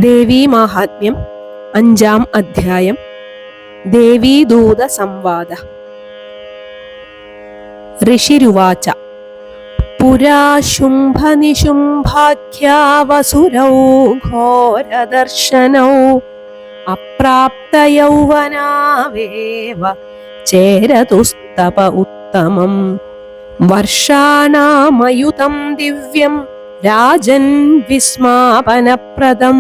ദേവീമാഹാത്മ്യം 5-ാം അധ്യായം. ദേവീദൂത സംവാദ. ഋഷിരുവാച. പുരാ ശുംഭനിശുംഭാഖ്യാവസുരൗ ഘോരദർശനൗ അപ്രാപ്തയൗവനാവേവ ചേരതുസ്തപ ഉത്തമം വർഷാണാമയുതം ദിവ്യം രാജൻ വിസ്മാപനപ്രദം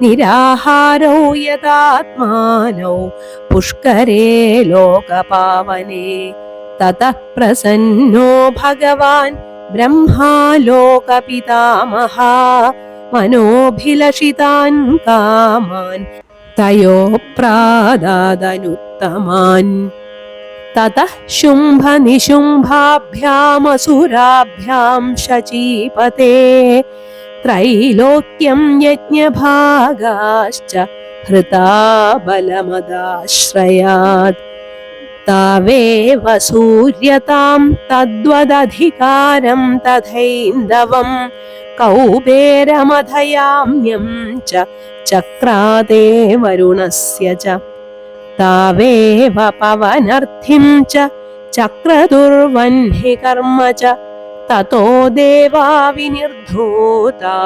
നിരാഹാരോ യഥാത്മാനോ പുഷ്കരേ ലോകപാവനേ തതഃ പ്രസന്നോ ഭഗവാൻ ബ്രഹ്മാ ലോകപിതാമഹഃ മനോഭിലഷിതാൻ കാമാൻ തയോ പ്രാദാദനുത്തമാൻ. തതഃ ശുംഭനിശുംഭാഭ്യാമസുരാഭ്യാം ശചീപതേ ത്രൈലോക്യം യജ്ഞഭാഗാശ്ച ഹൃതാ ബലമദാശ്രയാത്. താവേവ സൂര്യതാം തദ്വദധികാരം തഥൈന്ദവം കൗബേരമധയാമ്യം ച ചക്രാതേ വരുണസ്യ ച. താവേവ പവനർത്ഥിം ച ചക്രതുർവഹ്നി കർമ്മ ച തതോ ദേവാ വിനിർധൂതാ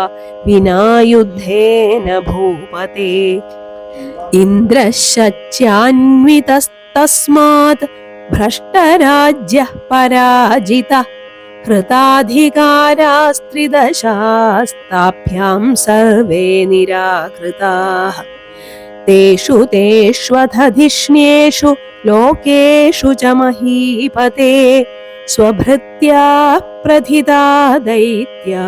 വിനായുദ്ധേന ഭൂപതേ. ഇന്ദ്രശ്ചാന്വിതസ്തസ്മാത് ഭ്രഷ്ടരാജ്യഃ പരാജിതഃ ഹൃതാധികാരാസ്ത്രിദശാസ്താഭ്യാം സർവേ നിരാകൃതാഃ. തേഷു തേഷ്വധധിഷ്ണ്യേഷു ലോകേഷു ച മഹീപതേ സ്വഭൃത്യാ പ്രഥിതാ ദൈത്യാ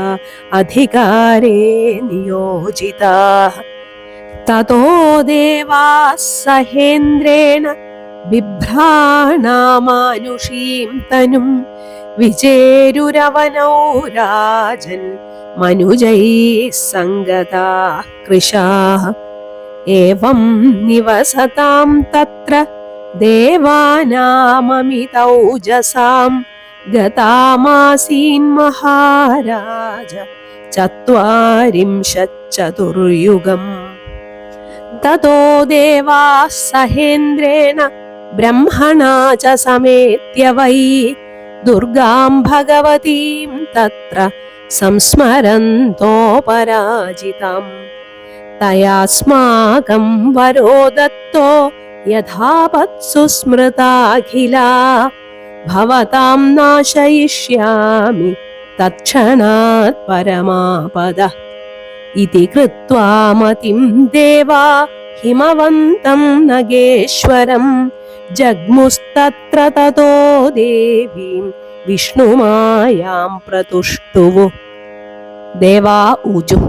അധികാരേ നിയോജിതാഃ. തതോ ദേവാഃ സഹേന്ദ്രേണ ബിഭ്രാണാമാനുഷീം തനും വിചേരുരവനൗ രാജൻ മനുജൈഃ സംഗതാഃ കൃശാഃ. ഏവം നിവസതാം തത്ര ദേവാനാമമിതൗജസാം ഗതാമാസീൻ മഹാരാജ ചത്വാരിംശച്ചതുർയുഗം. തതോ ദേവാഃ സഹേന്ദ്രേണ ബ്രഹ്മണാ ച സമേത്യ വൈ ദുർഗാം ഭഗവതീം തത്ര സംസ്മരന്തോ പരാജിതാം. തയാസ്മാകം വരോ ദത്തോ യഥാപത്സു സ്മൃതാഖിലാ ഭവതാം നാശയിഷ്യാമി തത്ക്ഷണാത് പരമാപദഃ. ഇതി കൃത്വാ മതിം ദേവാ ഹിമവന്തം നഗേശ്വരം ജഗ്മുസ്തത്ര തതോ ദേവീം വിഷ്ണുമായാം പ്രതുഷ്ടുവു. ദേവാ ഊജു.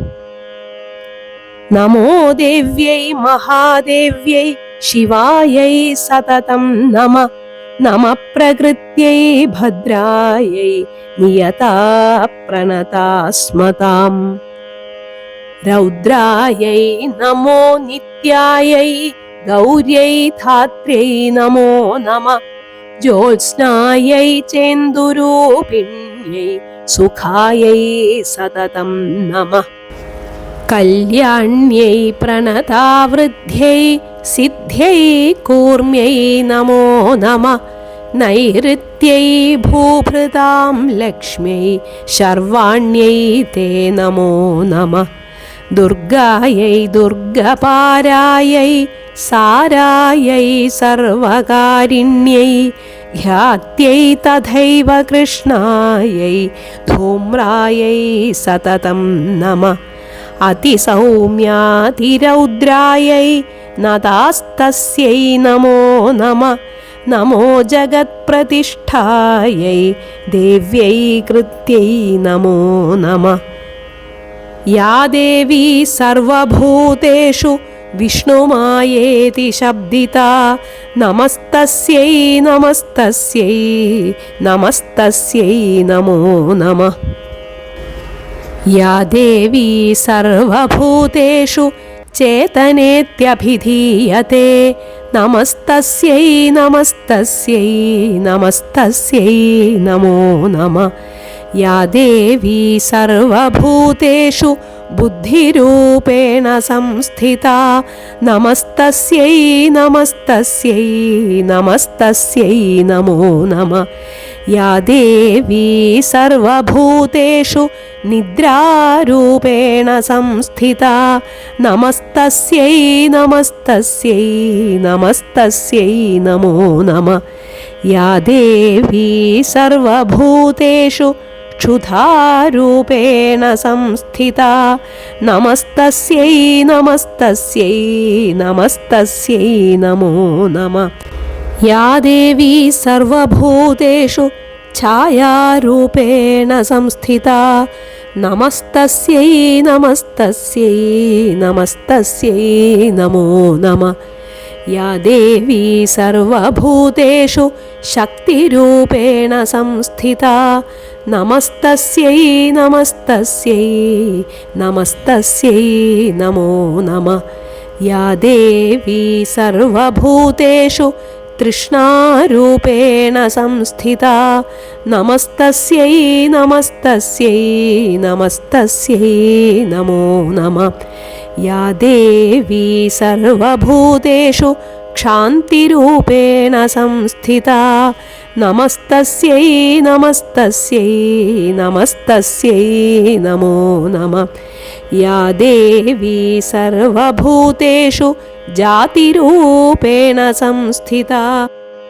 നമോ ദേവ്യൈ മഹാദേവ്യൈ ശിവായൈ സതതം നമഃ. നമഃ പ്രകൃത്यै ഭദ്രാयै നിയതാ പ്രണതാസ്മതാം. രൗദ്രാयै നമോ നിത്യാयै ഗൗര്यै ധാത്ര്यै നമോ നമഃ. ജ്യോത്സ്നാयै ചേന്ദുരൂപിണ്यै സുഖാयै സതതം നമഃ. കല്യാണ്यै പ്രണതാവൃദ്ധ്यै സിദ്ധ്यै കൂർമ്यै നമോ നമഃ. നൈഋത്यै ഭൂഭൃതാം ലക്ഷ്മ്यै ശർവാണ്यै തേ നമോ നമഃ. ദുർഗാयै ദുർഗപാരാयै സാരാयै സർവകാരിണ്यै ഖ്യാത്यै തഥൈവ കൃഷ്ണാयै ധൂമ്രാयै സതതം നമഃ. അതിസൗമ്യാതിരൗദ്രാयै നതാസ്തസ്यै നമോ നമഃ. നമോ ജഗത്പ്രതിഷ്ഠാयै ദേവ്यै കൃത്यै നമോ നമഃ. യാ ദേവീ സർവഭൂതേഷു വിഷ്ണുമായേതി ശബ്ദിതാ നമസ്തസ്यै നമസ്തസ്यै നമസ്തസ്यै നമോ നമഃ. യാ ദേവീ സർവഭൂതേഷു ചേതനേത്യഭിധീയത്തെ നമസ്തസ്यै നമസ്തസ്यै നമസ്തസ്यै നമോ നമഃ. യാ ദേവീ സർവഭൂതേഷു बुद्धिरूपेण संस्थिता नमस्तस्यै नमस्तस्यै नमस्तस्यै नमो नमः या देवी सर्वभूतेषु निद्रारूपेण संस्थिता नमस्तस्यै नमस्तस्यै नमस्तस्यै नमो नमः या देवी सर्वभूतेषु क्षुधारूपेण संस्थिता नमस्तस्यै नमस्तस्यै नमस्तस्यै नमो नमः या देवी सर्वभूतेषु छायारूपेण संस्थिता नमस्तस्यै नमस्तस्यै नमस्तस्यै नमो नमः या देवी सर्वभूतेषु शक्तिरूपेण संस्थिता नमस्तस्यै नमस्तस्यै नमस्तस्यै नमो नमः या देवी सर्वभूतेषु तृष्णारूपेण संस्थिता नमस्तस्यै नमस्तस्यै नमस्तस्यै नमो नमः या देवी सर्वभूतेषु क्षान्तिरूपेण संस्थिता नमस्तस्यै नमस्तस्यै नमस्तस्यै नमो नमः या देवी सर्वभूतेषु जातिरूपेण संस्थिता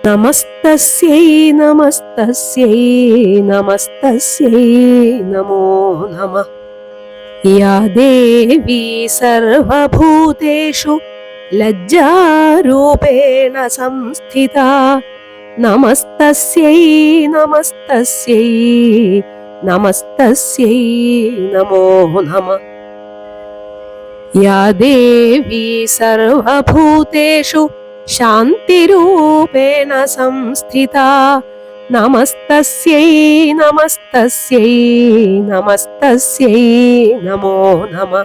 नमस्तस्यै नमस्तस्यै नमस्तस्यै नमो नमः या देवी सर्वभूतेषु लज्जारूपेण संस्थिता नमस्तस्यै नमस्तस्यै नमस्तस्यै नमो नमः या देवी सर्वभूतेषु शान्तिरूपेण संस्थिता नमस्तस्यै नमस्तस्यै नमस्तस्यै नमो नमः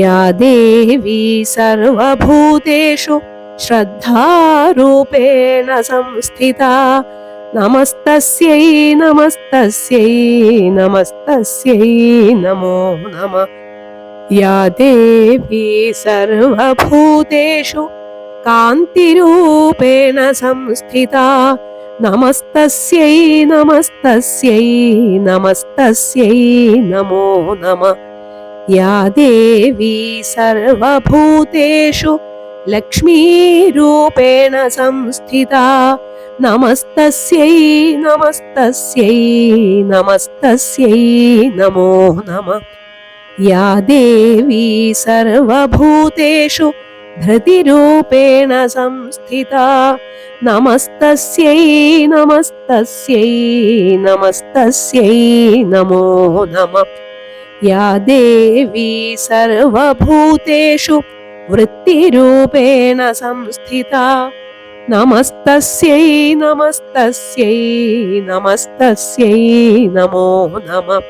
या देवी सर्वभूतेषु श्रद्धारूपेण संस्थिता नमस्तस्यै नमस्तस्यै नमस्तस्यै नमो नमः या देवी सर्वभूतेषु कान्तिरूपेण संस्थिता नमस्तस्यै नमस्तस्यै नमस्तस्यै नमो नमः या देवी सर्वभूतेषु लक्ष्मीरूपेण संस्थिता नमस्तस्यै नमस्तस्यै नमस्तस्यै नमो नमः या देवी सर्वभूतेषु धृतिरूपेण संस्थिता नमस्तस्यै नमस्तस्यै नमस्तस्यै नमो नमः या देवी सर्वभूतेषु वृत्तिरूपेण संस्थिता नमस्तस्यै नमस्तस्यै नमस्तस्यै नमो नमः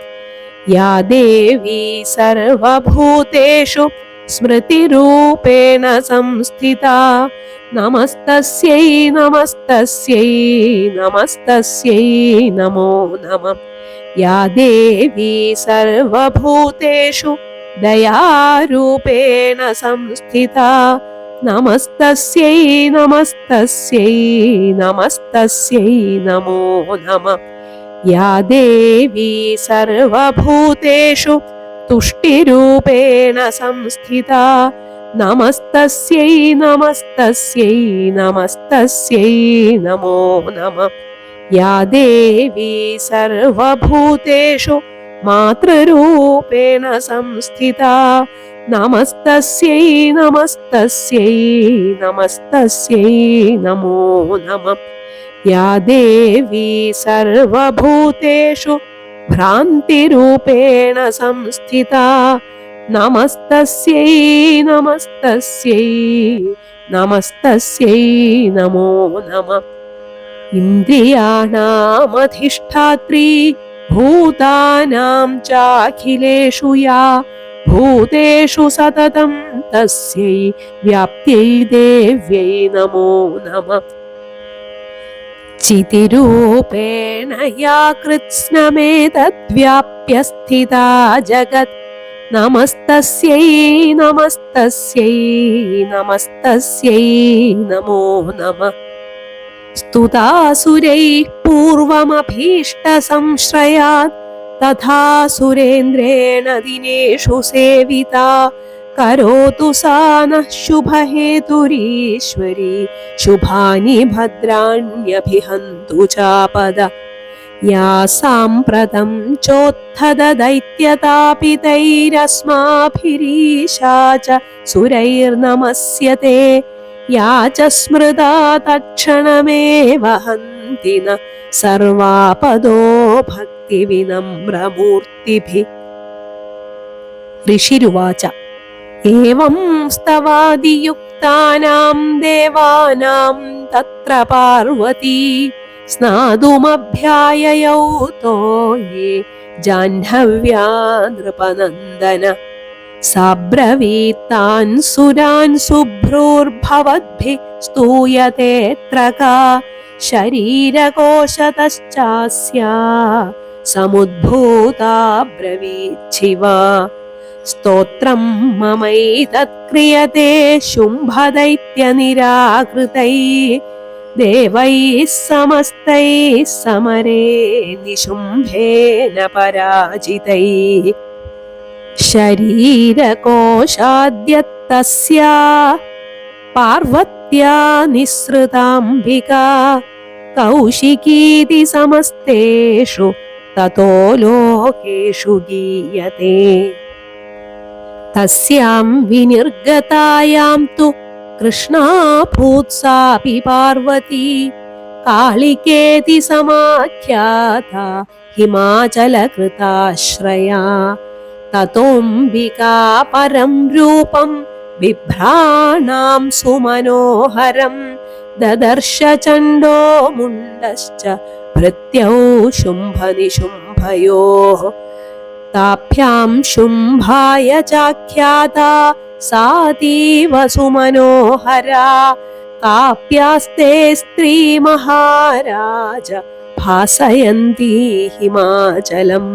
या देवी सर्वभूतेषु स्मृतिरूपेण संस्थिता नमस्तस्यै नमस्तस्यै नमस्तस्यै नमो नमः या देवी सर्वभूतेषु दयारूपेण संस्थिता नमस्तस्यै नमस्तस्यै नमस्तस्यै नमो नमः या देवी सर्वभूतेषु तुष्टिरूपेण संस्थिता नमस्तस्यै नमस्तस्यै नमस्तस्यै नमो नमः या देवी सर्वभूतेषु मातृरूपेण संस्थिता नमस्तस्यै नमस्तस्यै नमस्तस्यै नमो नमः या देवी सर्वभूतेषु भ्रान्तिरूपेण संस्थिता नमस्तस्यै नमस्तस्यै नमस्तस्यै नमो नमः इन्द्रियाणामधिष्ठात्री भूतानां चाखिलेषु या भूतेषु सततं तस्यै व्याप्त्यै देव्यै नमो नमः चितिरूपेण या कृत्स्नमेतद्व्याप्य स्थिता जगत् നമസ്തസ്യൈ നമസ്തസ്യൈ നമസ്തസ്യൈ നമോ നമഃ. സ്തുതാസുരൈഃ പൂർവമഭീഷ്ടസംശ്രയാത് തഥാ സുരേന്ദ്രേണ ദിനേഷു സേവിതാ കരോതു സാ നഃ ശുഭഹേതുരീശ്വരി ശുഭാനി ഭദ്രാണ്യഭിഹന്തു ചാപദ. യാ സാമ്പ്രതം ചോത്ഥത ദൈത്യതാപിതൈരസ്മാഭിരീശാ ച സുരൈർനമസ്യത്തെ യാ ച സ്മൃതാ തക്ഷണമേവ ഹന്തി ന സർവാപദോ ഭക്തിവിനമ്രമൂർത്തിഭിः. ഋഷിരുവാച ഏവം സ്തവാദിയുക്താനാം ദേവാനാം തത്ര പാർവതി സ്നാതുമഭ്യായയൗ തോ ജാഹ്നവ്യാ നൃപനന്ദന. സാബ്രവീത്താൻ സുരാൻ ശുഭ്രൂർഭവദ്ഭിः സ്തൂയതേऽത്ര കാ ശരീരകോശതശ്ചാസ്യാ സമുദ്ഭൂതാ ബ്രവീച്ഛിവ. സ്തോത്രം മമൈതത്ക്രിയത്തെ ശുംഭദൈത്യനിരാകൃതൈः ദേവൈः സമസ്തൈः സമരേ നിശുംഭേന പരാജിതൈः. ശരീരകോശാദ്യത്തസ്യാ പാർവത്യാ നിസ്സൃതാംബികാ കൗശികീതി സമസ്തേഷു തതോ ലോകേഷു ഗീയത്തെ. തസ്യാം വിനിർഗതായാം തു കൃഷ്ണാഭൂത്സാപി പാർവതി കാളികേതി സമാഖ്യാതാ ഹിമാചലകൃതാശ്രയാ. തതോംബികാ പരം രൂപം ബിഭ്രാണാം സുമനോഹരം ദദർശ ചണ്ഡോ മുണ്ടശ്ച ഭൃത്യൗ ശുംഭനിശുംഭയോഃ. താഭ്യാം ശുംഭായ ചാഖ്യാതാ സാതീവ സുമനോഹരാ കാപ്യാസ്തേ സ്ത്രീ മഹാരാജ ഭാസയന്തി ഹിമാചലം.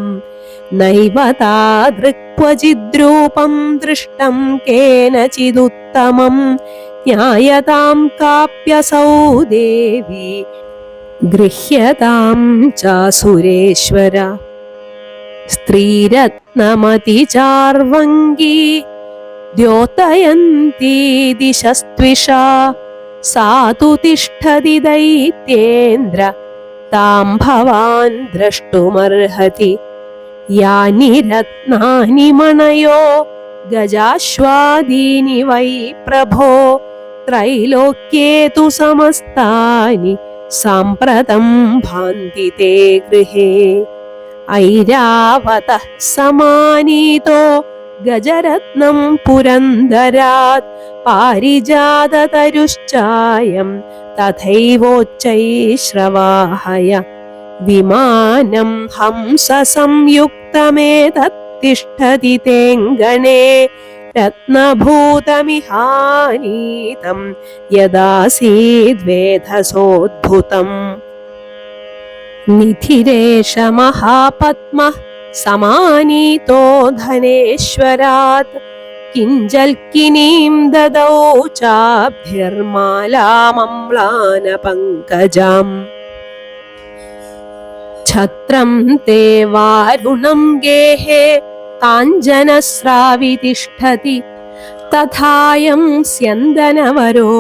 നൈവ താദൃക്ക്വചിദ്രൂപം ദൃഷ്ടം കേനചിദുത്തമം ജ്ഞായതാം കാപ്യസൗ ദേവി ഗൃഹ്യതാം ച സുരേശ്വര. സ്ത്രീരത്നമതി ചാർവംഗീ ദ്യോതയന്തി ദിശസ്ത്വിഷാ സാ തു തിഷ്ഠതി ദൈത്യേന്ദ്ര താം ഭവാൻ ദ്രഷ്ടുമർഹതി. യാനി രത്നാനി മണയോ ഗജാശ്വാദീനി വൈ പ്രഭോ ത്രൈലോക്യേ തു സമസ്താനി സാമ്പ്രതം ഭാന്തി തേ ഗൃഹേ. ഐരാവതഃ സമാനീതോ ഗജരത്നം പുരന്ദരാത് പാരിജാതതരുശ്ചായം തഥൈവോച്ചൈശ്രവാഹയ. വിമാനം ഹംസ സംയുക്തമേതത്തിഷ്ഠതി തേങ്കണേ രത്നഭൂതമിഹാനീതം യദാസീദ്വേധസോദ്ഭുതം. നിധിരേഷ മഹാപദ്മഃ സമാനീതോ ധനേശ്വരാത് കിഞ്ചൽക്കിനീം ദദൗ ചാഭ്യർമാലാമമ്ലാനപങ്കജാം. ഛത്രം തേ വാരുണം ഗേഹേ കാഞ്ചനസ്രാവി തിഷ്ഠതി തഥായം സ്യന്ദനവരോ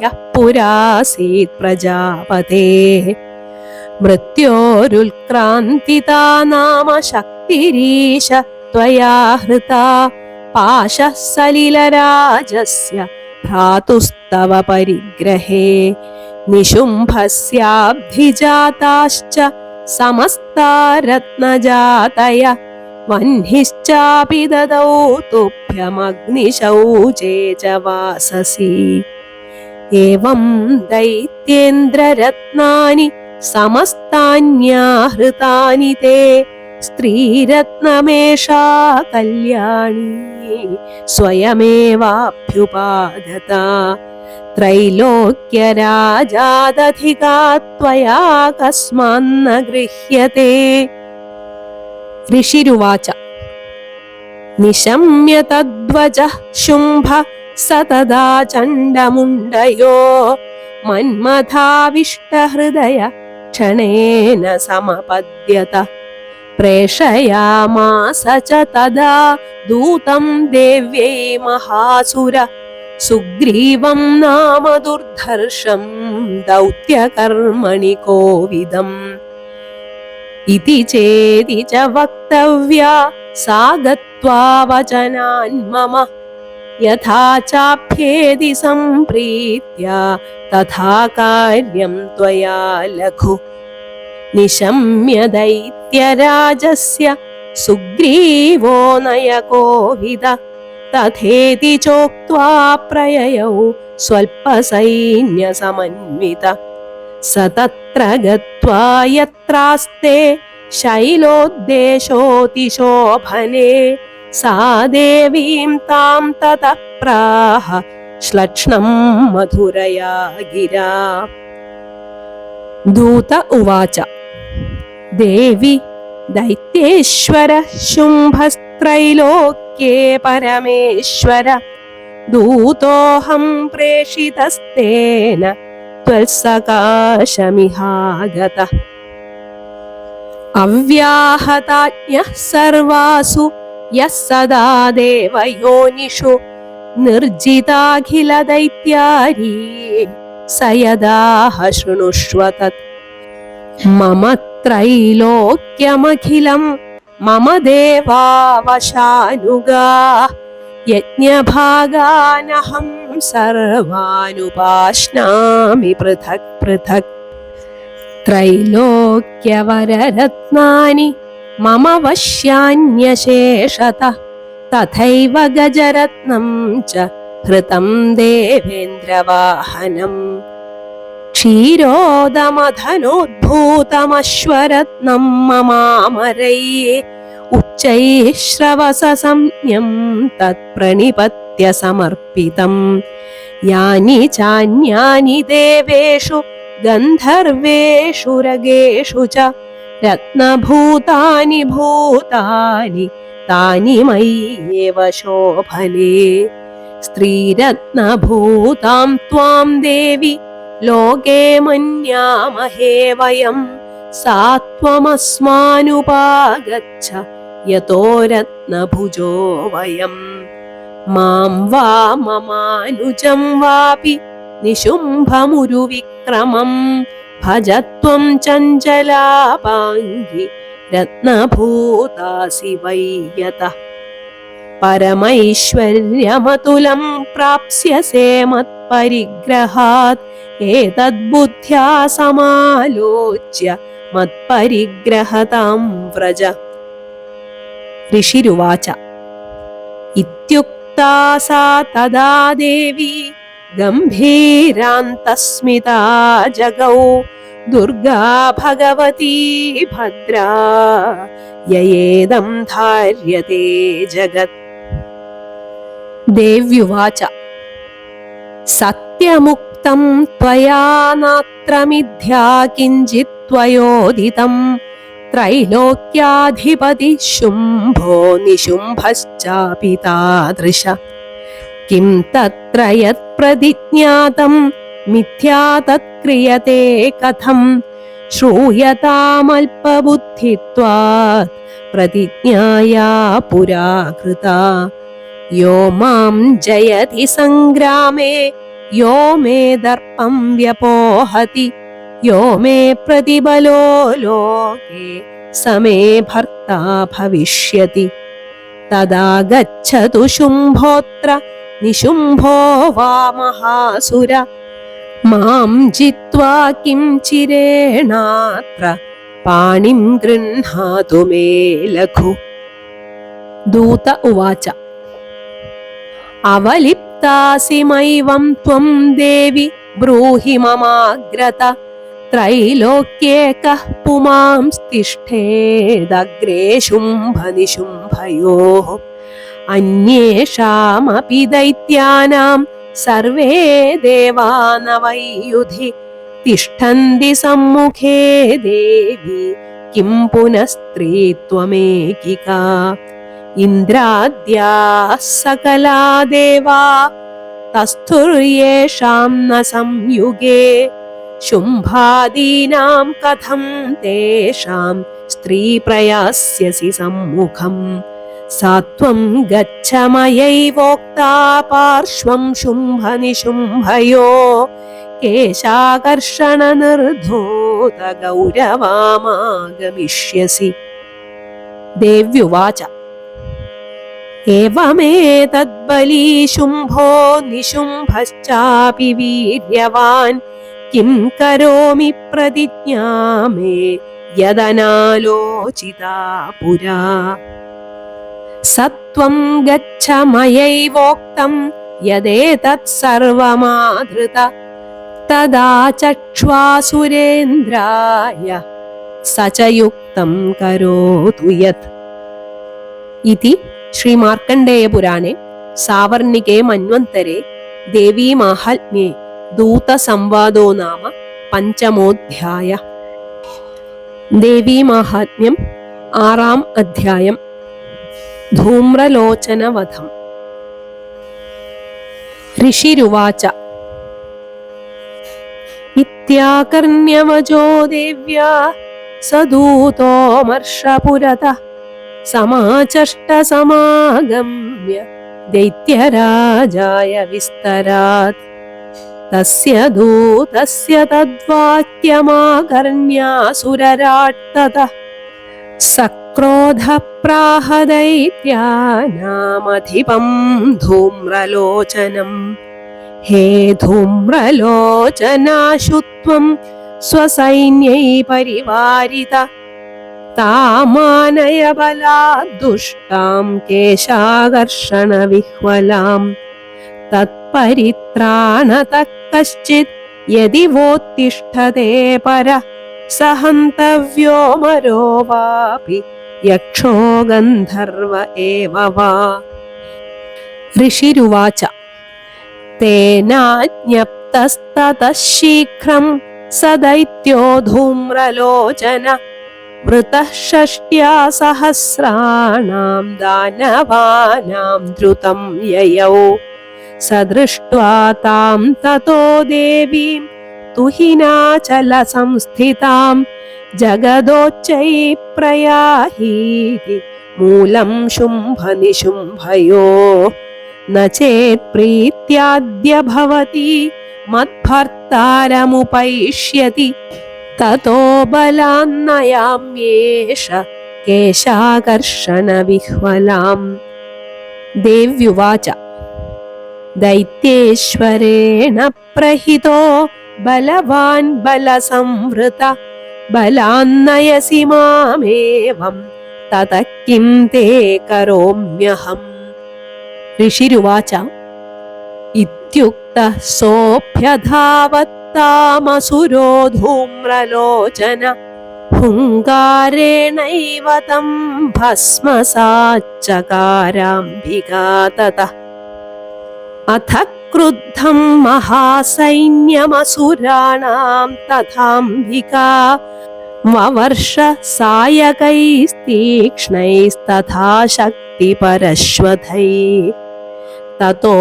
യഃ പുരാസീത് പ്രജാപതേഃ. മൃത്യോരുൽക്രാന്തിതാ നാമ ശക്തിരീശ ത്വയാ ഹൃതാ പാശഃ സലിലരാജസ്യ ഭ്രാതുസ്തവ പരിഗ്രഹേ. നിശുംഭസ്യാബ്ധിജാതാശ്ച സമസ്താ രത്നജാതയ വഹ്നിശ്ചാപി ദദൗ തുഭ്യമഗ്നിശൗചേ ച വാസസി. ഏവം ദൈത്യേന്ദ്രരത്നാനി സമസ്താന്യാഹൃതാനി തേ സ്ത്രീരത്നമേഷാ കല്യാണി സ്വയമേവാഭ്യുപാഗത. ത്രൈലോക്യരാജാദധികാ ത്വയാ കസ്മാന്ന ഗൃഹ്യത്തെ. ഋഷിരുവാച നിശമ്യ തദ്വചഃ ശുംഭ സതദാ ചണ്ഡമുണ്ടയോ മന്മഥാവിഷ്ടഹൃദയ ക്ഷണേന സമപദ്യത പ്രേഷയാമാസ ച തദാ ദൂതം ദേവ്യൈ മഹാസുര സുഗ്രീവം നാമ ദുർധർഷം ദൗത്യകർമ്മണി കോവിദം ഇതി ചേതി ച വക്തവ്യാ സാ ഗത്വാ വചനാൻ മമ യഥാ ചാഭ്യേതി സംപ്രീത്യ തഥാ കാര്യം ത്വയാ ലഘു നിശമ്യ ദൈത്യരാജസ്യ സുഗ്രീവോ നയകോവിദ തഥേതി ചോക്ത്വാ പ്രയയൗ സ്വൽപസൈന്യസമന്വിത സ തത്ര ഗത്വാ യത്രാസ്തേ ശൈലോദ്ദേശോതിശോഭനെ സാ ദേവീം താം തതഃ പ്രാഹ ശ്ലക്ഷ്ണം മധുരയാ ഗിരാ ദൂത ഉവാച ദേവി ദൈത്യേശ്വര ശുംഭസ്ത്രൈലോക്യേ പരമേശ്വര ദൂതോഹം പ്രേഷിതസ്തേന ത്വൽസകാശമിഹാഗതഃ അവ്യാഹതാജ്ഞഃ സർവാസു യഃ സദാ ദേവയോനിഷു നിർജിതാഖില ദൈത്യാരീ സ യദാഹ ശൃണുഷ്വ തത് മമ ത്രൈലോക്യമഖിലം മമ ദേവാവശാനുഗാഃ യജ്ഞഭാഗാനഹം സർവാനുപാശ്നാമി പൃഥക് പൃഥക് ത്രൈലോക്യവരരത്നാനി മമ വശ്യാന്യശേഷതഃ തഥൈവ ഗജരത്നം ച ഹൃതം ദേവേന്ദ്രവാഹനം ക്ഷീരോദമധനോദ്ഭൂതമശ്വരത്നം മമാമരൈः ഉച്ചൈः ശ്രവസസംജ്ഞം തത്പ്രണിപത്യ സമർപ്പിതം യാനി ചാന്യാനി ദേവേഷു ഗന്ധർവേഷു രഗേഷു ച രത്നഭൂതാനി ഭൂതാനി താനി മയ്യേവ ശോഭനേ സ്ത്രീരത്നഭൂതാം ത്വാം ദേവി ലോകേ മന്യാമഹേ വയം സാ ത്വമസ്മാനുപാഗച്ഛ യതോ രത്നഭുജോ വയം മാം വാ മമാനുജം വാപി നിശുംഭമുരുവിക്രമം ഭജത്വം ചഞ്ചലാപാംഗി രത്നഭൂതാസി വൈ യതഃ പരമൈശ്വര്യമതുലം പ്രാപ്സ്യസേ മത്പരിഗ്രഹാത് ഏതദ്ബുദ്ധ്യാ സമാലോച്യ മത്പരിഗ്രഹതാം വ്രജ ഋഷിരുവാച ഇത്യുക്താ സാ തദാ ദേവി ഗംഭീരാന്തസ്മിതാ ജഗൗ ദുർഗാ ഭഗവതീ ഭദ്രാ യയേദം ധാര്യതേ ജഗത് ദേവ്യുവാച സത്യമുക്തം ത്വയാ നാത്ര മിഥ്യാ കിഞ്ചിത് ത്വയോദിതം ത്രൈലോക്യാധിപതി ശുംഭോ നിശുംഭശ്ചാപി താദൃശ കിം തത്ര യത് പ്രതിജ്ഞാതം മിഥ്യാ തത്ക്രിയത്തെ കഥം ശ്രൂയതാമൽപബുദ്ധിത്വാത് പ്രതിജ്ഞായാ പുരാ കൃതാ യോ മാം ജയതി സംഗ്രാമേ യോ മേ ദർപ്പം വ്യപോഹതി യോ മേ പ്രതിബലോ ലോകേ സമേ ഭർത്താ ഭവിഷ്യതി തദാ ഗച്ഛതു ശുംഭോത്ര നിശുംഭോ വാ മഹാസുര മാം ജിത്വാ കിം ചിരേണാത്ര പാണിം ഗൃഹാതു മേ ലഘു ദൂത ഉവാച അവലിപ്താസി മൈവം ത്വം ദേവി ബ്രൂഹി മമാഗ്രത ത്രൈലോക്യേ കഃ പുമാംസ്തിഷ്ഠേദഗ്രേ ശുംഭനിശുംഭയോഃ അന്യേഷാമപി ദൈത്യാനാം സർവേ ദേവാ ന വൈയുധി തിഷ്ഠന്തി സമ്മുഖേ ദേവി കിം പുനഃ സ്ത്രീത്വമേകികാ ഇന്ദ്രാദ്യാഃ സകലാ ദേവാ തസ്ഥുര്യേഷാം ന സംയുഗേ ശുംഭാദീനാം കഥം തേഷാം സ്ത്രീ പ്രയാസ്യസി സമ്മുഖം സാത്വം ഗച്ഛ മയൈവോക്താ പാർശ്വം ശുംഭനിശുംഭയോ കേശാകർഷണ നിർധൂത ഗൗരവാമാഗമിഷ്യസി. ദേവ്യുവാച ഏവമേതദ്ബലീ ശുംഭോ നിശുംഭശ്ചാപി വീര്യവാൻ കിം കരോമി പ്രതിജ്ഞാ മേ യദനാലോചിതാ പുരാ. സത്വം ഗച്ഛ മയൈവോക്തം യദേതത് സർവമാധൃത തദാ ചക്ഷ്വാസുരേന്ദ്രായ സ ച യുക്തം കരോതു യത്. ഇതി ശ്രീ മാർക്കണ്ഡേയ പുരാണേ സാവർണികേ മന്വന്തരെ ദേവീ മാഹാത്മ്യേ ദൂത സംവാദോ നാമ പഞ്ചമോധ്യായ. ദേവീ മാഹാത്മ്യം 6-ാം അധ്യായം. ധൂമ്രലോചനവധം. ഋഷിരുവാച ഇത്യാകർണ്യവചോ ദേവ്യാ സദൂതോമർഷപുരതഃ സമാചഷ്ട സമാഗമ്യ ദൈത്യരാജായ വിസ്തരാത്. തസ്യ ദൂതസ്യ തദ്വാക്യമാകർണ്യാസുരരാട്ടതഃ സക്രോധപ്രാഹ ദൈത്യാനാമധിപം ധൂമ്രലോചനം. ഹേ ധൂമ്രലോചനാശുത്വം സ്വസൈന്യൈ പരിവാരിത താമാനയ ബലാദ്ദുഷ്ടാം കേശാകർഷണ വിഹ്വലാം തത്പരിത്രാണതഃ കശ്ചിത് യദി വോത്തിഷ്ഠതേ പര സഹന്തവ്യോ മരോ വാപി യക്ഷോ ഗന്ധർവ ഏവ വാ. ഋഷിരുവാച തേനാജ്ഞപ്തസ്തതഃ ശീഘ്രം സ ദൈത്യോ ധൂമ്രലോചന വൃതഃ ഷഷ്ട്യാ സഹസ്രാണാം ദാനവാനാം ദ്രുതം യയൗ. സ ദൃഷ്ട്വാ താം തതോ ദേവീം തുഹിനാചല സംസ്ഥിതാം ജഗദോച്ചൈ പ്രയാഹീതി മൂലം ശുംഭനിശുംഭയോ ന ചേത് പ്രീത്യാദ്യ ഭവതി മദ്ഭർത്താരമുപൈഷ്യതി തതോ ബലാന്നയാമ്യേഷ കേശാകർഷണ വിഹ്വലാം. ദേവ്യുവാച ദൈത്യേശ്വരേണ പ്രഹിതോ ബലവാൻ ബലസംവൃത ബലാന്നയസി മാമേവം തതഃ കിം തേ കരോമ്യഹം. ഋഷിരുവാച ഇത്യുക്തഃ സോഭ്യധാവത്താമസുരോ ധൂമ്രലോചന ഹുങ്കാരേണൈവ തം ഭസ്മസാച്ചകാരാംബികാ തതഃ. അഥ ക്രുദ്ധം മഹാസൈന്യമസുരാണാം തഥാംബികാ വവർഷ സായകൈസ്തീക്ഷ്ണൈസ്തഥാ ശക്തിപരശ്വഥൈഃ. തതോ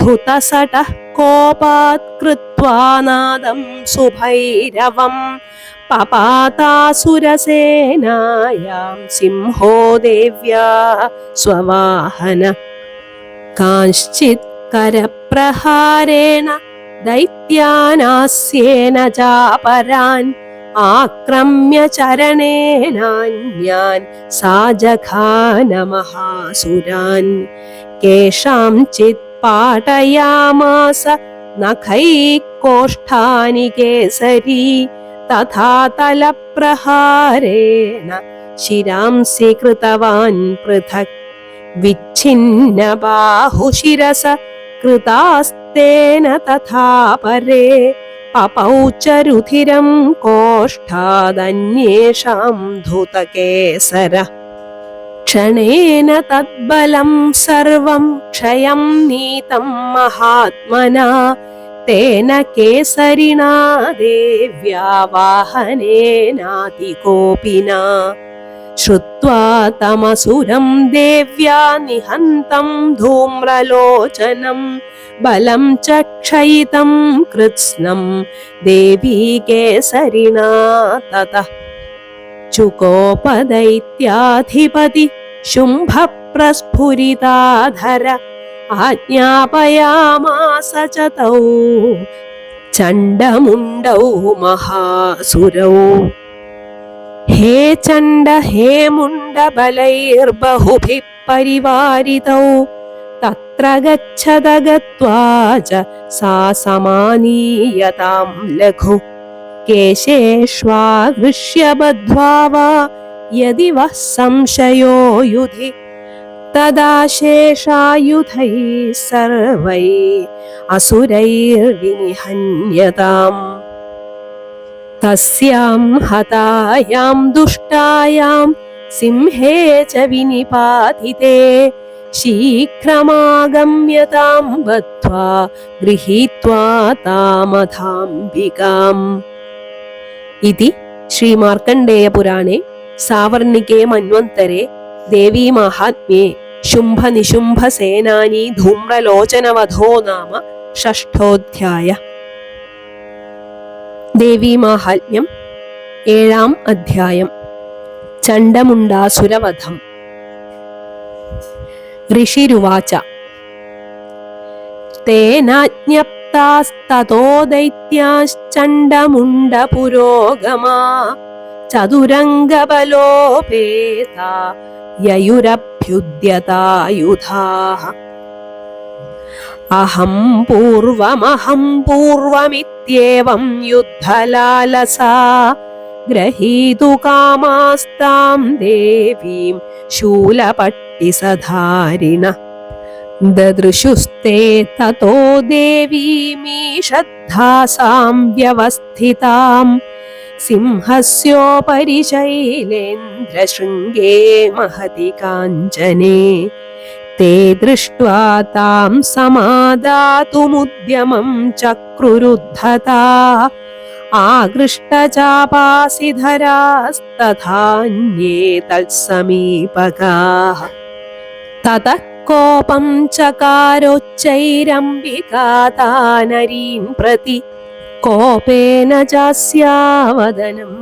ധുതസടഃ കോപാത് കൃത്വാ നാദം സുഭൈരവം പപാതാസുരസേനായാം സിംഹോ ദേവ്യാ സ്വവാഹന. കാശ്ചിത് കരപ്രഹാരേണ ദൈത്യാനാസ്യേന ചാപരാൻ ആക്രമ്യ ചരണേനാന്യാൻ സാജഘാന മഹാസുരാൻ. കേഷാംചിത് പാടയാമാസ നഖൈഃ കോഷ്ഠാനി കേസരി തഥാ തലപ്രഹാരേണ ശിരാംസി കൃതവാൻ പൃഥക്. വിച്ഛിന്ന ബാഹുശിരസ കൃതാസ്തേന തഥാ പരേ പപൗച രുധിരം കോഷ്ഠാദന്യേഷാം ധൂതകേസര. ക്ഷണേന തദ്ബലം സർവം ക്ഷയം നീതം മഹാത്മനാ തേന കേസരിണാ ദേവ്യാ വാഹനേനാതികോപിനാ. ശ്രുത്വാ തമസുരം ദേവ്യാ നിഹന്തം ധൂമ്രലോചനം ബലം ചക്ഷയിതം കൃത്സ്നം ദേവീ കേസരിണാ തതഃ ചുകോപദൈത്യാധിപതി ശുംഭപ്രസ്ഫുരിതാധര ആജ്ഞാപയാമാസ ച തൗ ചണ്ഡമുണ്ഡൗ മഹാസുരൗ. ഹേ ചണ്ഡ ഹേ മുണ്ഡ ബലൈർബഹുഭിഃ പരിവാരിതൗ തത്ര ഗച്ഛത ഗത്വാ ച സാ സമാനീയതാം ലഘു കേശേഷ്വാഗൃഹ്യ ബദ്ധ്വാ വാ യദി വഃ സംശയോ യുധി തദാ ശേഷായുധൈഃ സർവൈഃ അസുരൈർവിനിഹന്യതാം. തസ്യാം ഹതായാം ദുഷ്ടായാം സിംഹേ ച വിനിപാതിതേ ശീഘ്രമാഗമ്യതാം ബദ്ധ്വാ ഗൃഹീത്വാ താമഥാംബികാം. ഇതി ശ്രീ മാർക്കണ്ഡേയ പുരാണേ സാവർണികേ മന്വന്തരേ ദേവീ മാഹാത്മ്യേ ശുംഭ നിശുംഭ സേനാനി ധൂമ്രലോചനവധോ നാമ ഷഷ്ഠോധ്യായ. ദേവീ മാഹാത്മ്യം 7-ാം അധ്യായം. ചണ്ഡമുണ്ഡാസുരവധം. ഋഷിരുവാച തേനാജ്ഞപ്താസ്തതോ ദൈത്യാശ്ചണ്ഡമുണ്ഡപുരോഗമാ ചതുരംഗബലോപേതാ യയുരഭ്യുദ്യതായുധാഃ. അഹം പൂർവമിത്യേവം യുദ്ധലാലസാ ഗ്രഹീതു കാമാസ്താം ദേവീം ശൂലപട്ടിസധാരിണ. ദദൃശുസ്തേ തതോ ദേവീമീഷദ്ധാസാം വ്യവസ്ഥിതാം സിംഹസ്യോപരി ശൈലേന്ദ്രശൃംഗേ മഹതി കാഞ്ചനേ. തേ ദൃഷ്ട്വാ താം സമാദാതുമുദ്യമം ചക്രുരുദ്ധതാ ആകൃഷ്ടചാപാസിധരാസ്തഥാന്യേ തത്സമീപകാഃ. തതഃ കോപം ചകാരോച്ചൈരംബികാ താനരീൻ പ്രതി കോപേന ചാസ്യാവദനം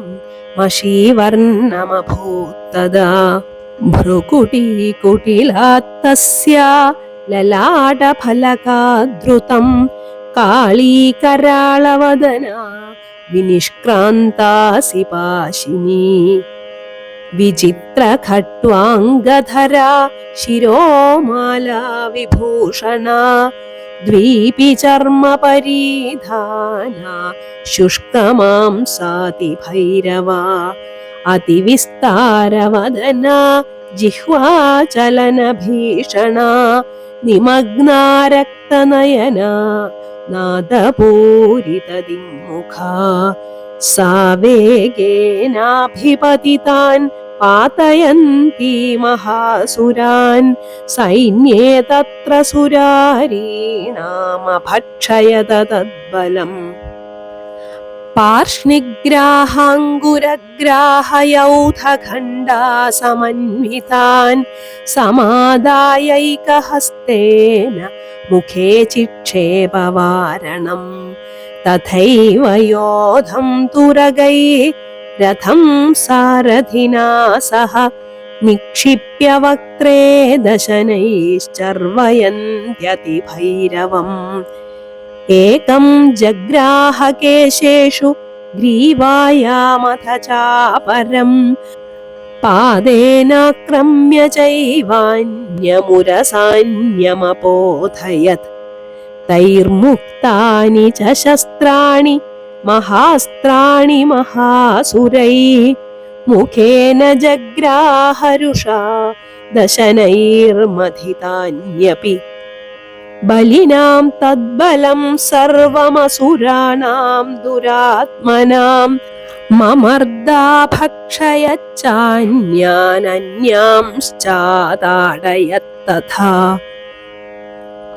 മഷീവർണ്ണമഭൂത്തദാ. ഭ്രുകുടീകുടിലാത്തസ്യാ ലലാടഫലകാദ്രുതം കാളീകരാളവദനാ വിനിഷ്ക്രാന്താസി പാശിനീ. വിചിത്രഖട്വാംഗധരാ ശിരോമാലാ വിഭൂഷണാ ദ്വീപി ചർമ്മപരിധാനാ ശുഷ്കമാംസാതി ഭൈരവാ അതിവിസ്താരവദനാ ജിഹ്വാചലനഭീഷണാ നിമഗ്നാ രക്തനയനാ നാദപൂരിതദിങ്മുഖാ. സാ വേഗേനാഭിപതിതാൻ പാതയന്തി മഹാസുരാൻ സൈന്യേ തത്ര സുരാരീണാമഭക്ഷയത തദ്ബലം. പാർഷ്ണിഗ്രാഹാങ്കുരഗ്രാഹയൗധഖണ്ഡാ സമന്വിതാൻ സമാദായൈകഹസ്തേന മുഖേ ചിക്ഷേപവാരണം. തഥൈവ യോധം തുരഗൈ രഥം സാരഥിനാ സഹ നിക്ഷിപ്യ വക്ത്രേ ദശനൈശ്ചർവയന്ത്യതിഭൈരവം. ഏകം ജഗ്രാഹകേശേഷു ഗ്രീവായാമഥ ചാപരം പാദേനാക്രമ്യ ചൈവാന്യമുരസാന്യമപോധയത്. തൈർമുക്താനി ച ശസ്ത്രാണി മഹാസ്ത്രാണി മഹാസുരൈഃ മുഖേന ജഗ്രാഹരുഷാ ദശനൈർമഥിതാന്യപി. ബലിനാം തദ്ബലം സർവമസുരാണാം ദുരാത്മനാം മമർദാ ഭക്ഷയച്ചാന്യാനന്യാംശ്ചാതാടയത്തഥാ.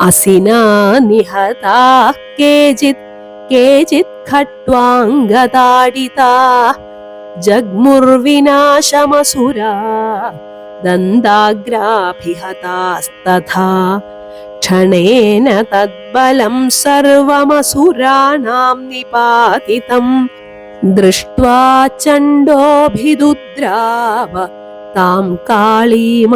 അസിനാ നിഹതാഃ കേചിത് ഖട്വാംഗതാഡിതാഃ जग्मुर्विनाशमसुरा दन्ताग्राभिहतास्तथा क्षणेन तद्बलं सर्वमसुराणां निपातितं दृष्ट्वा चण्डोऽभिदुद्राव तां काळीमतिभीषणाम्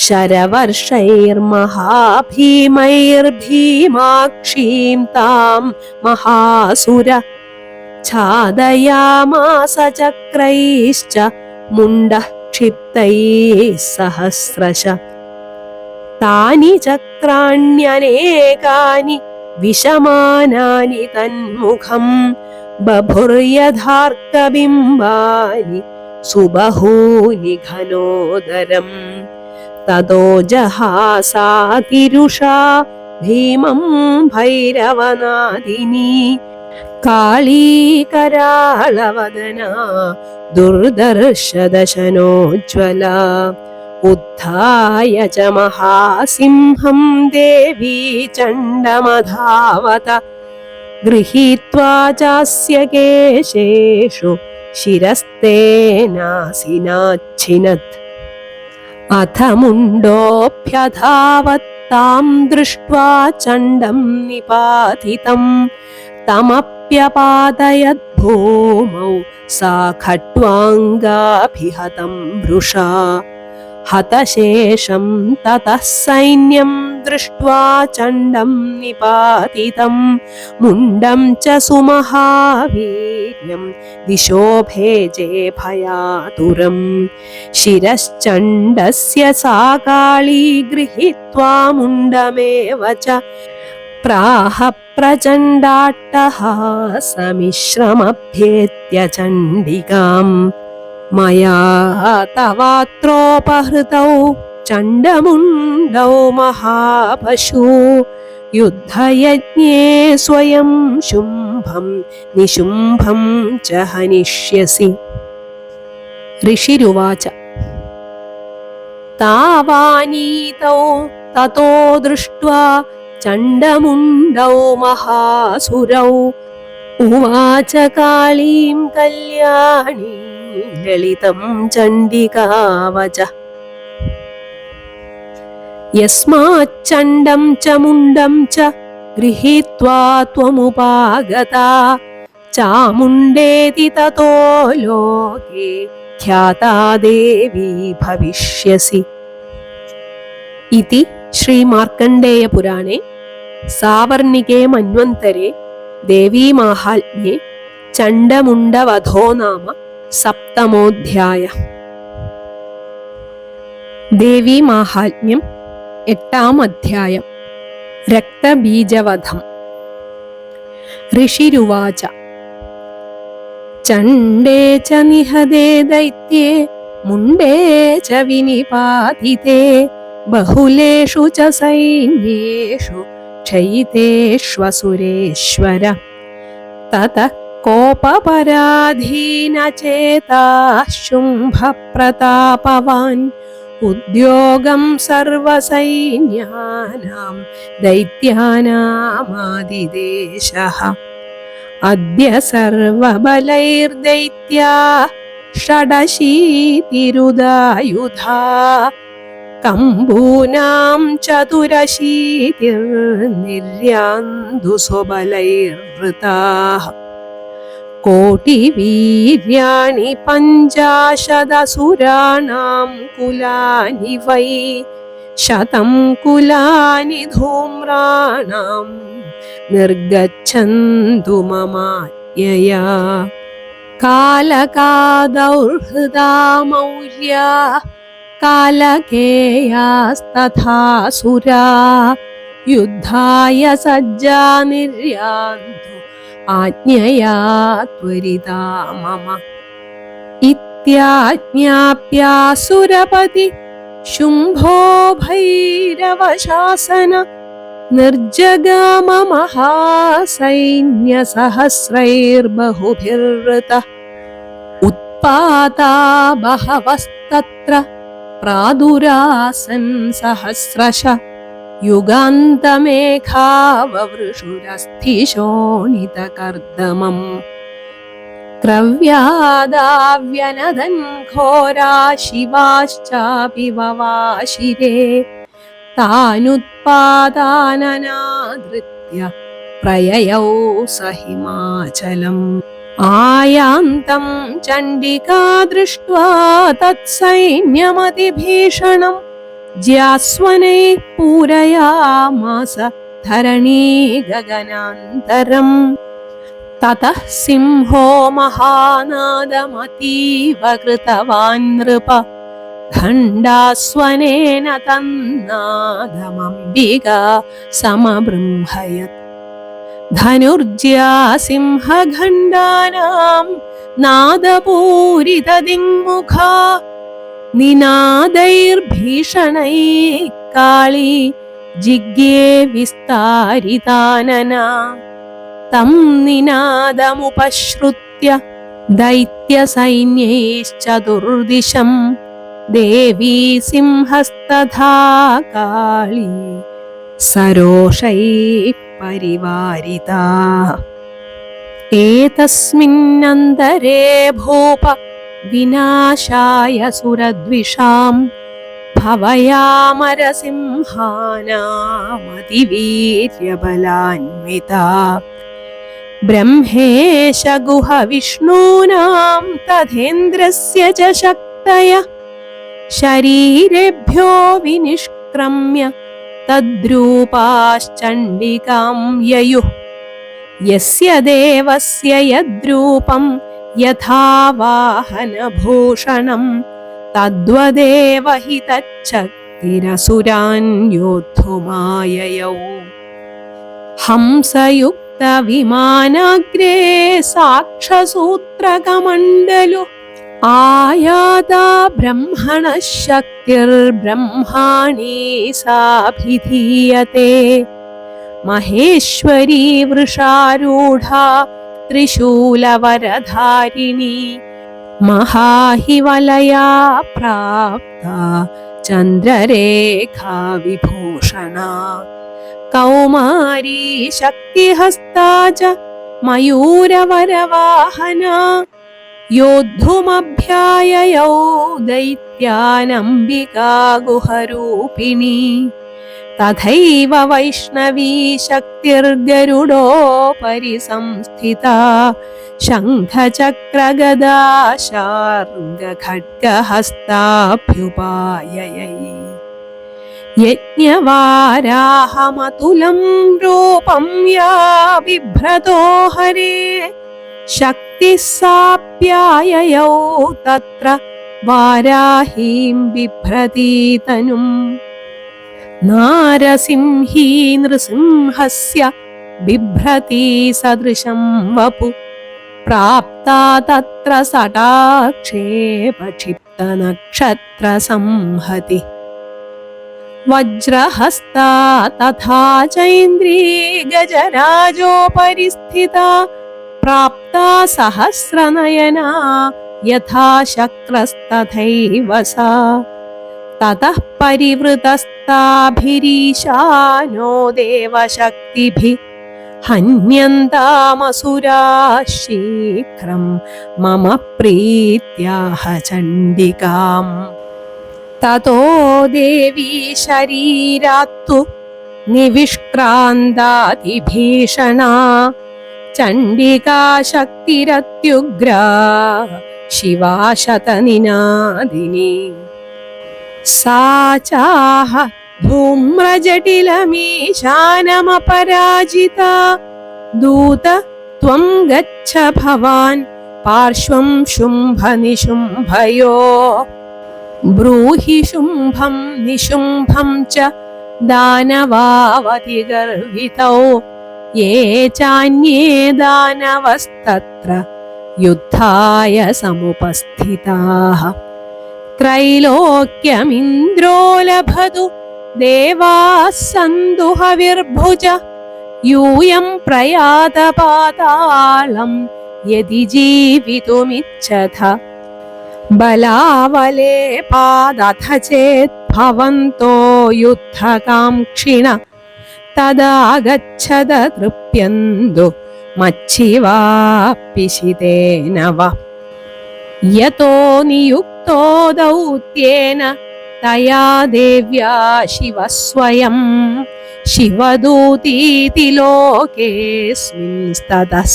शरवर्षैर्महाभीमैर्भीमाक्षीं तां महासुर छादयामास चक्रैश्च मुण्डः क्षिप्तैः सहस्रश तानि चक्राण्यनेकानि विशमानानि तन्मुखं बभुर्यथार्कबिम्बानि सुबहूनि घनोदरम् ततो जहासातिरुषा भीमं भैरवनादिनी काळीकराळवदना दुर्दर्शदशनोज्ज्वला उत्थाय च महासिंहं देवी चण्डमधावत गृहीत्वा चास्य केशेषु शिरस्तेनासिनाच्छिनत् अथ मुण्डोऽभ्यधावत्तां दृष्ट्वा चण्डं निपातितं तमप्यपातयद्भूमौ सा खट्वाङ्गाभिहतं वृषा हतशेषं ततः सैन्यं दृष्ट्वा चण्डं निपातितं मुण्डं च सुमहावीर्यं दिशो भेजे भयातुरम् शिरश्चण्डस्य सा काली गृहीत्वा मुण्डमेव च प्राह प्रचण्डाट्टहासमिश्रमभ्येत्य चण्डिकाम् मया तवात्रोपहृतौ चण्डमुण्डौ महापशु युद्धयज्ञे स्वयं शुम्भं निशुम्भं च हनिष्यसि। ऋषिरुवाच तावानीतौ ततो दृष्ट्वा चण्डमुण्डौ महासुरौ उवाच कालीं कल्याणी ललितं चण्डिकावच यस्माच्चण्डं च मुण्डं च गृहीत्वा त्वमुपागता चामुण्डेति ततो लोके ख्याता देवी भविष्यसि। इति श्रीमार्कण्डेयपुराणे सावर्णिके मन्वन्तरे देवीमाहात्म्ये चण्डमुण्डवधो नाम सप्तमोऽध्यायः। देवीमाहात्म्यम् एट्टाम् अध्यायम्। रक्तबीजवधम्। ऋषिरुवाच चण्डे च निहते दैत्ये मुण्डे च विनिपातिते बहुलेषु च सैन्येषु क्षयितेष्वसुरेश्वर ततः कोपपराधीनचेताः शुम्भप्रतापवान् उद्योगं सर्वसैन्यानां दैत्यानामादिदेशः अद्य सर्वबलैर्दैत्याः षडशीतिरुदायुधा कम्बूनां चतुरशीतिर्निर्यान्दुसुबलैर्वृताः कोटिवीर्याणि पञ्चाशदसुराणां कुलानि वै शतं कुलानि धूम्राणां निर्गच्छन्तु ममाज्ञया कालकादौर्हृदा मौर्या कालकेयास्तथासुरा युद्धाय सज्जा निर्यान्तु आज्ञया त्वरिता मम इत्याज्ञाप्यासुरपति शुम्भो भैरवशासन निर्जगाम महासैन्यसहस्रैर्बहुभिर्वृतः उत्पाता बहवस्तत्र प्रादुरासन् सहस्रश युगान्तमेघाववृषुरस्थिशोणितकर्दमम् क्रव्यादाव्यनदन् घोरा शिवाश्चापि ववाशिरे तानुत्पादाननादृत्य प्रययौ स हिमाचलम् आयान्तं चण्डिका दृष्ट्वा तत्सैन्यमतिभीषणम् ज्यास्वनैः पूरयामास धरणी गगनान्तरम् ततः सिंहो महानादमतीव कृतवान् नृप खण्डास्वनेन तन्नादमम्बिका समबृंहयत् धनुर्ज्या सिंहखण्डानां नादपूरितदिङ्मुखा निनादैर्भीषणैः काळी जिज्ञे विस्तारितानना तं निनादमुपश्रुत्य दैत्यसैन्यैश्चतुर्दिशं देवी सिंहस्तथा काळी सरोषैः परिवारिता एतस्मिन्नन्तरे भूप विनाशाय सुरद्विषां भवयामरसिंहानामतिवीर्यबलान्विता ब्रह्मेश गुहविष्णूनां तथेन्द्रस्य च शक्तयः शरीरेभ्यो विनिष्क्रम्य तद्रूपाश्चण्डिकां ययुः यस्य देवस्य यद्रूपं यथा वाहनभूषणं तद्वदेव हि तच्छक्तिरसुरान् योद्धुमाययौ हंसयुक्तविमानाग्रे साक्षसूत्रकमण्डलु आयाता ब्रह्मणः शक्तिर्ब्रह्माणी साभिधीयते महेश्वरी वृषारूढा त्रिशूलवरधारिणी महाहिवलया प्राप्ता चन्द्ररेखा विभूषणा कौमारी शक्तिहस्ता च मयूरवरवाहना योद्धुमभ्याययौ दैत्यानम्बिका गुहरूपिणी तथैव वैष्णवी शक्तिर्गरुडोपरि संस्थिता शङ्खचक्रगदा शार्ङ्गखड्गहस्ताभ्युपाययै यज्ञवाराहमतुलं रूपं या बिभ्रतो हरे शक्तिः साप्याययौ तत्र वाराहीं बिभ्रतीतनुम् नारसिंही नृसिंहस्य बिभ्रती सदृशं वपु प्राप्ता तत्र सटाक्षेपक्षिप्तनक्षत्रसंहतिः वज्रहस्ता तथा चैन्द्री गजराजोपरि स्थिता प्राप्ता सहस्रनयना यथा शक्रस्तथैव सा ततः परिवृतस्ताभिरीशानो देवशक्तिभिः हन्यन्तामसुराः शीघ्रं मम प्रीत्याह चण्डिकाम् ततो देवी शरीरात्तु निविष्क्रान्तातिभीषणा चण्डिका शक्तिरत्युग्रा शिवा शतनिनादिनी सा चाह धूम्रजटिलमीशानमपराजिता दूत त्वं गच्छ भवान् पार्श्वं शुम्भनिशुम्भयो ब्रूहि शुम्भं निशुम्भं च दानवावतिगर्वितौ ये चान्ये दानवस्तत्र युद्धाय समुपस्थिताः त्रैलोक्यमिन्द्रो लभतु देवाः सन्तु हविर्भुज यूयं प्रयात पातालं यदि जीवितुमिच्छथ बलावलेपादथ चेत् भवन्तो युद्धकाङ्क्षिण तदा गच्छद तृप्यन्तु മച്ഛിവാപ്പിശിതേന വ യതോ നിയുക്തോ ദൗത്യേന തയാ ദേവ്യാ ശിവസ്വയം ശിവദൂതീതി ലോകേസ്മിൻസ്തതഃ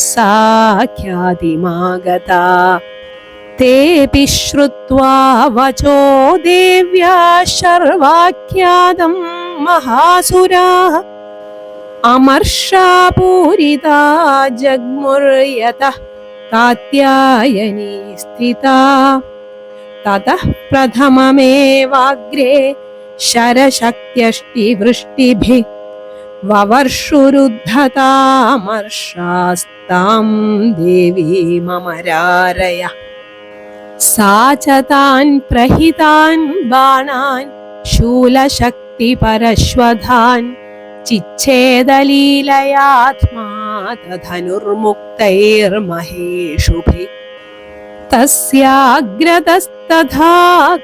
സാഖ്യാതിമാഗതാ തേപി ശ്രുത്വാ വചോ ദേവ്യാ ശർവാഖ്യാതം മഹാസുരാഃ അമർഷാപൂരിതാ ജഗ്മുർയതഃ കാത്യായനീ സ്ഥിതാ തതഃ പ്രഥമമേവാഗ്രേ ശരശക്ത്യഷ്ടിവൃഷ്ടിഭിः വവർഷുരുദ്ധതാമർഷാസ്താം ദേവീമമരാരയ സാ ച താൻ പ്രഹിതാൻ ബാണാൻ ശൂലശക്തിപരശ്വധാൻ ചിച്ഛേദലീലയാത്മാ തധനുർമുക്തൈർമഹേഷുഭിः തസ്യാഗ്രതസ്തഥാ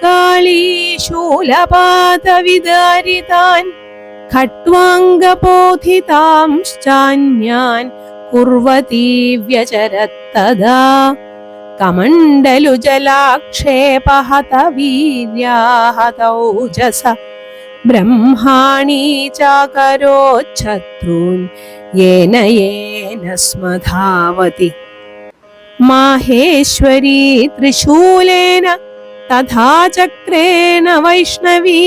കാളീ ശൂലപാതവിദാരിതാൻ ഖട്വാംഗബോധിതാംശ്ചാന്യാൻ കുർവതീ വ്യചരത്തദാ കമണ്ഡലുജലാക്ഷേപഹതവീര്യാഹതൗജസ ബ്രഹ്മാണി ചാകരോച്ഛത്രൂൻ യേന യേന സ്മധാവതി മാഹേശ്വരീ ത്രിശൂലേന തഥാ ചക്രേണ വൈഷ്ണവീ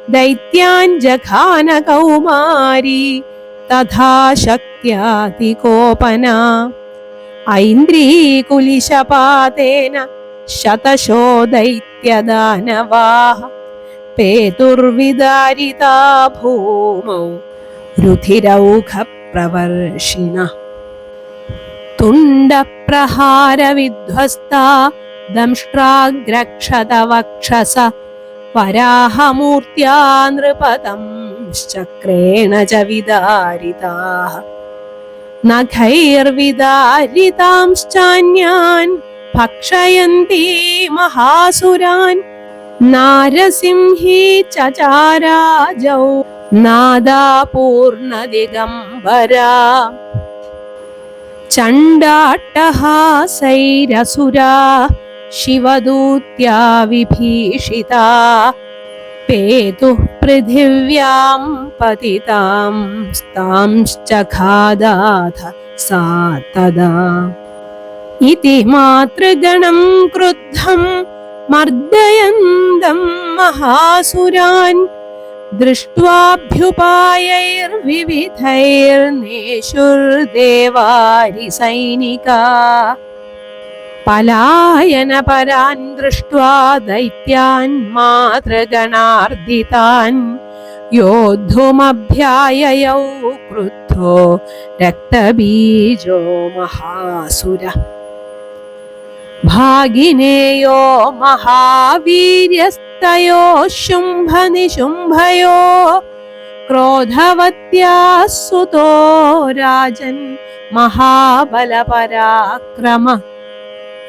ദൈത്യാൻ ജഘാന കൗമാരീ തഥാ ശക്ത്യാതികോപനാ ഐന്ദ്രീകുലിശപാതേന ശതശോ ദൈത്യദാനവാഃ പേതുർവിദാരിതാ ഭൂമൗ രുധിരൗഘപ്രവർഷിണഃ തുണ്ഡപ്രഹാരവിധ്വസ്താ ദംഷ്ട്രാഗ്രക്ഷതവക്ഷസ വരാഹമൂർത്യാ നൃപതംശ്ചക്രേണ ച വിദാരിതാഃ നഖൈർവിദാരിതാംശ്ചാന്യാൻ ഭക്ഷയന്തി മഹാസുരാൻ നാരസിംഹീ ചചാരാജൗ നാദാപൂർണദിഗംബരാ ചണ്ഡാട്ടഹാസൈരസുരാ ശിവദൂത്യാ വിഭീഷിതാ പേതുഃ പൃഥിവ്യാം പതിതാം സ്ഥാംശ്ചഖാദാഥ സാ തദാ ഇതി മാതൃഗണം ക്രുദ്ധം മർദയന്തം മഹാസുരാൻ ദൃഷ്ട്വാഭ്യുപായൈർവിവിധൈർനേഷുർദേവാരി സൈനികാ പലായനപരാൻ ദൃഷ്ട്വാ ദൈത്യാൻ മാതൃഗണാർദിതാൻ യോദ്ധുമഭ്യായയൗ ക്രുദ്ധോ രക്തബീജോ മഹാസുര ഭാഗിനേയോ മഹാവീര്യസ്തയോ ശുംഭനിശുംഭയോ ക്രോധവത്യാഃ സുതോ രാജൻ മഹാബലപരാക്രമ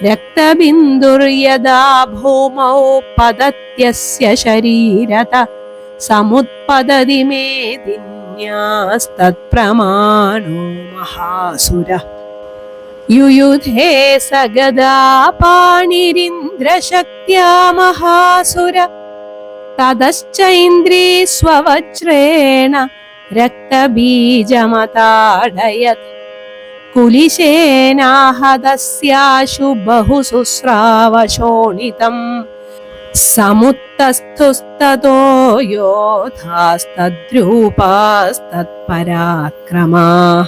രക്തബിന്ദുർയദാ ഭൂമൗ പതത്യസ്യ ശരീരത സമുത്പതതി മേദിന്യാസ്തത്പ്രമാണോ മഹാസുര യുയുധേ സഗദാ പാണിരിന്ദ്രശക്ത്യാ മഹാസുര തതശ്ചൈന്ദ്രീ സ്വവജ്രേണ രക്തബീജമതാടയത് കുലിശേനാഹതസ്യാശു ബഹുസുസ്രാവശോണിതം സമുത്തസ്ഥുസ്തതോ യോധാസ്തദ്രൂപാസ്തത്പരാക്രമാഃ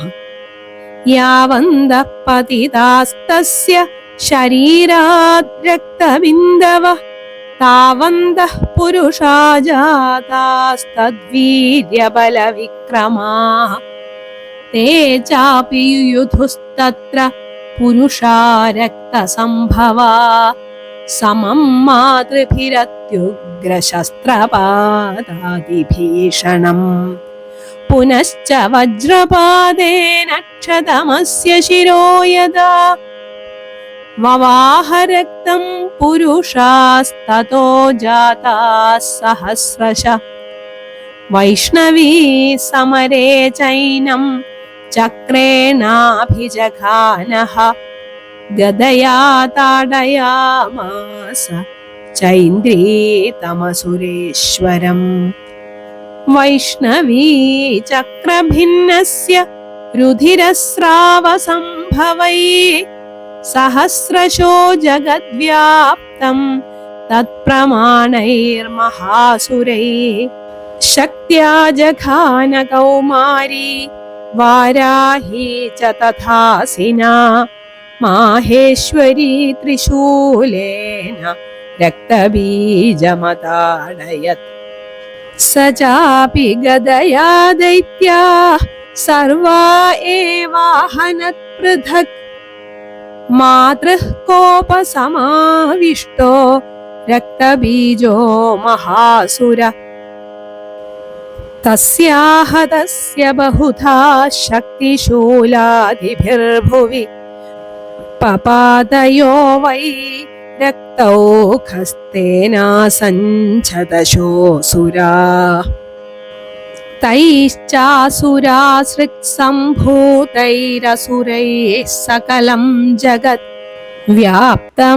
യാവന്തഃ പതിതാസ്തസ്യ ശരീരാത് രക്തബിന്ദവഃ താവന്തഃ പുരുഷാ ജാതാസ്തദ്വീര്യബലവിക്രമാഃ തേ ചാപി യുയുധുസ്തത്ര പുരുഷാ രക്തസംഭവാ സമം മാതൃഭിരത്യുഗ്രശസ്ത്രപാതാതിഭീഷണം പുനശ്ച വജ്രപാദേന ക്ഷതമസ്യ ശിരോ യദാ വവാഹ രക്തം പുരുഷാസ്തതോ ജാതാഃ സഹസ്രശഃ വൈഷ്ണവീ സമരേ ചൈനം ചക്രേണാഭിജഘാനഃ ഗദയാ താടയാമാസ ചൈന്ദ്രീതമസുരേശ്വരം വൈഷ്ണവീ ചക്രഭിന്നസ്യ രുധിരസ്രാവസംഭവൈ സഹസ്രശോ ജഗദ്വ്യാപ്തം തത്പ്രമാണൈർമഹാസുരൈ ശക്ത്യാ ജഘാന കൗമാരി വാരാഹി ച തഥാസിനാ മാഹേശ്വരി ത്രിശൂലേന രക്തബീജമതാടയത് സ ചാപി ഗദയാ ദൈത്യാഃ സർവാ ഏവാഹനത് പൃഥക് മാതൃഃ കോപസമാവിഷ്ടോ രക്തബീജോ മഹാസുര തസ്യാഹതസ്യ ബഹുധാ ശക്തിശൂലാദിഭിർഭുവി പപാതയോ വൈ രക്തൗഖസ്തേനാസഞ്ചതശോസുരാ തൈശ്ചാസുരാസൃക്സംഭൂതൈരസുരൈः സകലം ജഗത് വ്യാപ്തമാസീത്തതോ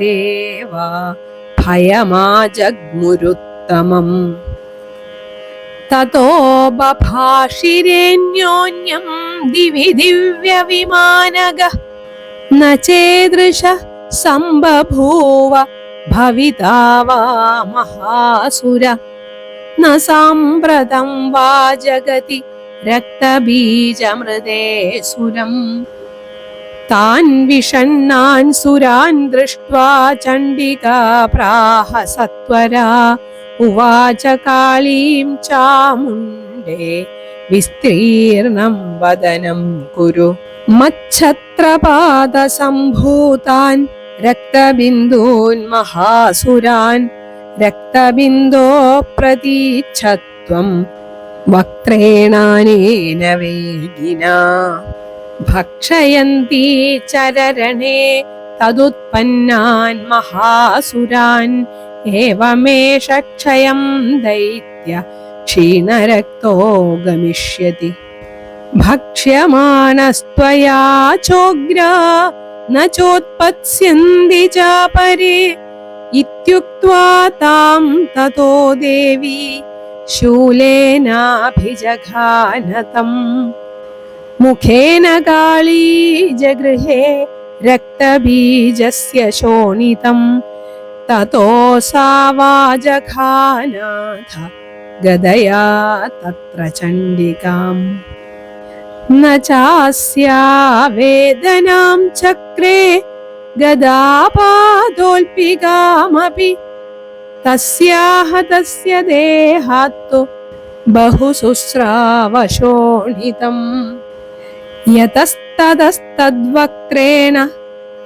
ദേവാ ഭയമാജഗ്മുരുത്തമം തതോ ബഭാഷിരേണ്യോന്യം ദിവി ദിവ്യവിമാനഗഃ ന ചേദൃശഃ സംബഭൂവ ഭവിതാ വാ മഹാസുര ന സാമ്പ്രതം വാ ജഗതി രക്തബീജമൃതേ സുരം താൻ വിഷണ്ണാൻ സുരാൻ ദൃഷ്ട്വാ ചണ്ഡികാ പ്രാഹ സത്വരാ ഉവാച കാളീം ചാമുണ്ഡേ വിസ്തീർണം വദനം കുരു മച്ഛത്രപാദസംഭൂതാൻ രക്തബിന്ദൂൻ മഹാസുരാൻ രക്തബിന്ദോ പ്രതീച്ഛത്വം വക്ത്രേണാനേന വേഗിനാ ഭക്ഷയന്തി ചരരണേ തദുത്പന്നാൻ മഹാസുരാൻ ഏവമേഷ ക്ഷയം ദൈത്യ ക്ഷീണരക്തോ ഗമിഷ്യതി ഭക്ഷ്യമാനസ്ത്വയാ ചോഗ്രാ ന ചോത്പത്സ്യന്തി ചാപരേ ഇത്യുക്ത്വാ താം തതോ ദേവി ശൂലേനാഭിജഘാനതം മുഖേന കാളീ ജഗൃഹേ രക്തബീജസ്യ ശോണിതം തതോ സാ വാജഘാനാഥ ഗദയാ തത്ര ചണ്ഡികാം ന ചാസ്യാ വേദനാം ചക്രേ ഗദാപാദോൽപികാമപി തസ്യാഹ തസ്യ ദേഹാത്തു ബഹുശുസ്രാവശോണിതം യതസ്തതസ്തദ്വക്ത്രേണ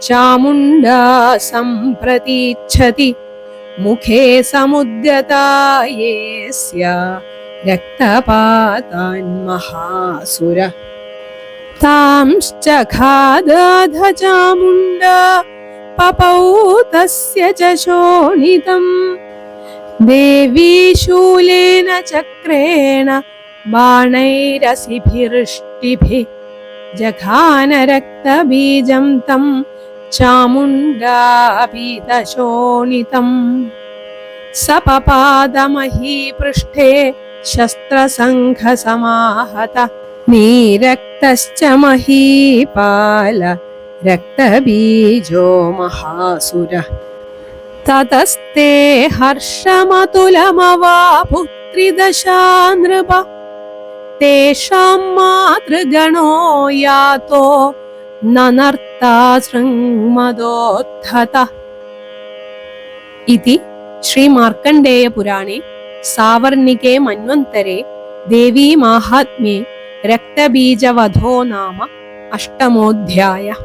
ചാമുണ്ഡാ സംപ്രതീച്ഛതി മുഖേ സമുദ്ഗതായേസ്യ രക്തപാതാൻ മഹാസുര താംശ്ചഖാദാധ ചാമുണ്ഡാ പപൗ തസ്യ ച ശോണിതം ദേവീ ശൂലേന ചക്രേണ ബാണൈരസിഭിർഷ്ടിഭിः ജഘാന രക്തബീജം തം ചാമുണ്ഡാപീതശോണിതം സപപാദമഹീപൃഷ്ഠേ ശസ്ത്രസംഘസമാഹത നീരക്തശ്ച മഹീപാല രക്തബീജോ മഹാസുര തതസ്തേ ഹർഷമതുലമവാപുത്രിദശാ നൃപ തേഷാം മാതൃഗണോ യാതോ നനർത്താ ശൃംമദോദ്ധതഃ ഇതി ശ്രീ മാർക്കണ്ഡേയ പുരാണേ സാവർണികേ മന്വന്തരേ ദേവീ മാഹാത്മ്യേ രക്തബീജവധോ നാമ അഷ്ടമോധ്യായഃ.